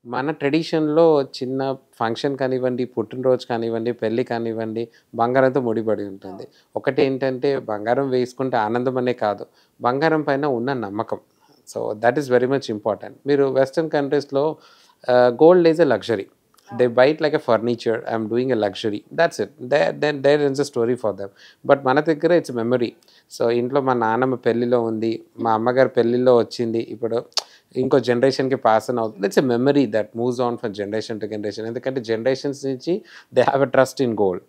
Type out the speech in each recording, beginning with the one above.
మన ట్రెడిషన్‌లో చిన్న ఫంక్షన్ కానివ్వండి, పుట్టినరోజు కానివ్వండి, పెళ్లి కానివ్వండి, బంగారంతో ముడిపడి ఉంటుంది. ఒకటేంటంటే బంగారం వేసుకుంటే ఆనందం అనే కాదు, బంగారం పైన ఉన్న నమ్మకం. So, that is very much important. మీరు వెస్టర్న్ కంట్రీస్‌లో gold is a luxury. They buy it like a furniture. I'm doing a luxury. That's it. There is a story for them. But మన దగ్గర ఇట్స్ మెమరీ. సో, ఇంట్లో మా నాన్నమ్మ పెళ్లిలో ఉంది, మా అమ్మగారి పెళ్లిలో వచ్చింది. ఇప్పుడు ఇంకో జనరేషన్‌కి పాస్ ఆన్ అవుతుంది. It's a memory that moves on from generation to generation. ఎందుకంటే జనరేషన్స్ నుంచి they have a trust in gold.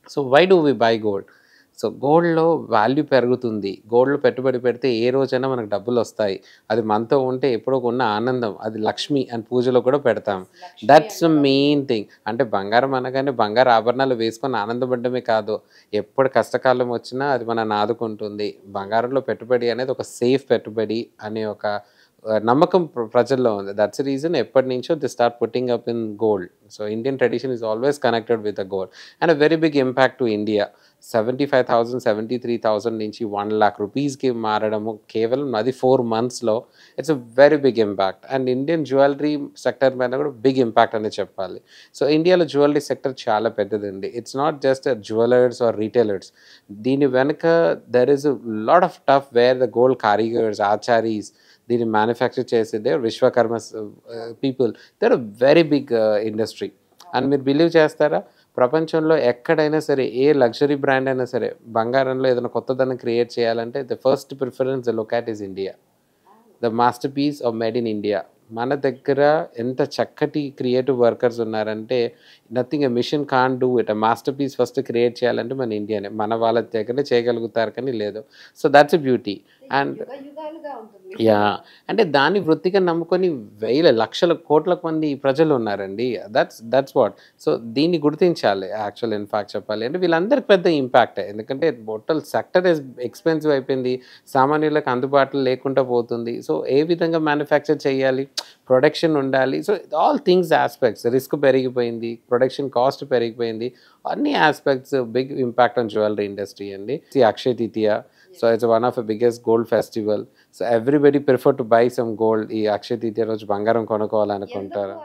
So, why do we buy gold? సో, గోల్డ్‌లో వాల్యూ పెరుగుతుంది. గోల్డ్‌లో పెట్టుబడి పెడితే ఏ రోజైనా మనకు డబ్బులొస్తాయి. అది మనతో ఉంటే ఎప్పుడో ఉన్న ఆనందం. అది లక్ష్మి అని పూజలో కూడా పెడతాం. లక్ష్మి దట్స్ ద అంటారు. Main thing. అంటే బంగారం అనగానే బంగారు ఆభరణాలు వేసుకొని ఆనందపడడమే కాదు, ఎప్పుడు కష్టకాలం వచ్చినా అది మనల్ని ఆదుకుంటుంది. బంగారంలో పెట్టుబడి అనేది ఒక సేఫ్ పెట్టుబడి అనే ఒక నమ్మకం ప్రజల్లో ఉంది. దట్స్ ద రీజన్ ఎప్పటినుంచో they start putting up in gold. So, Indian tradition is always connected with the gold and a very big impact to India. 75,000, 73,000 నుంచి 1,00,000 రూపీస్‌కి మారడము కేవలం అది 4 మంత్స్‌లో. It's a very big impact. And Indian jewellery sector మీద కూడా big impact అనే చెప్పాలి. So, ఇండియాలో జ్యువెలరీ సెక్టర్ చాలా పెద్దదండి. It's not just jewellers or retailers. దీని వెనక there is a lot of tough where the gold karigars, Acharis దీన్ని మ్యానుఫ్యాక్చర్ చేసేదే Vishwakarmas people. They are a very big industry. And మీరు బిలీవ్ చేస్తారా? ప్రపంచంలో ఎక్కడైనా సరే ఏ లగ్జరీ బ్రాండ్ అయినా సరే బంగారంలో ఏదైనా కొత్తదనం క్రియేట్ చేయాలంటే the first preference the look at is India. The masterpiece of made in India. మన దగ్గర ఎంత చక్కటి క్రియేటివ్ వర్కర్స్ ఉన్నారంటే nothing a machine can't do it. Masterpiece first create చేయాలంటే మన ఇండియానే. మన వాళ్ళ దగ్గరనే చేయగలుగుతారు కానీ లేదు. So, that's a beauty. And యుగ యుగాలుగా ఉంటుంది. యాహ్! అంటే దాన్ని వృత్తిగా నమ్ముకొని వేల, లక్షల, కోట్ల మంది ప్రజలున్నారండి. That's what. సో, దీన్ని గుర్తించాలి యాక్చువల్ ఇన్‌ఫాక్ట్ చెప్పాలి అంటే వీళ్ళందరికి పెద్ద ఇంపాక్టే. ఎందుకంటే టోటల్ సెక్టర్ ఎక్స్‌పెన్సివ్ అయిపోయింది. సామాన్యులకు అందుబాటులో లేకుండా పోతుంది. సో, ఏ విధంగా మ్యానుఫ్యాక్చర్ చేయాలి? ప్రొడక్షన్ ఉండాలి. So, all things aspects risk పెరిగిపోయింది. ప్రొడక్షన్ కాస్ట్ పెరిగిపోయింది. అన్ని aspects big impact on jewellery industry అండి. Akshaya Tritiya. So, it's one of the biggest gold festival. So, everybody prefer to buy some gold. ఈ అక్షయ తృతీయ రోజు బంగారం ఎందుకు కొనుక్కోవాలనుకుంటారు.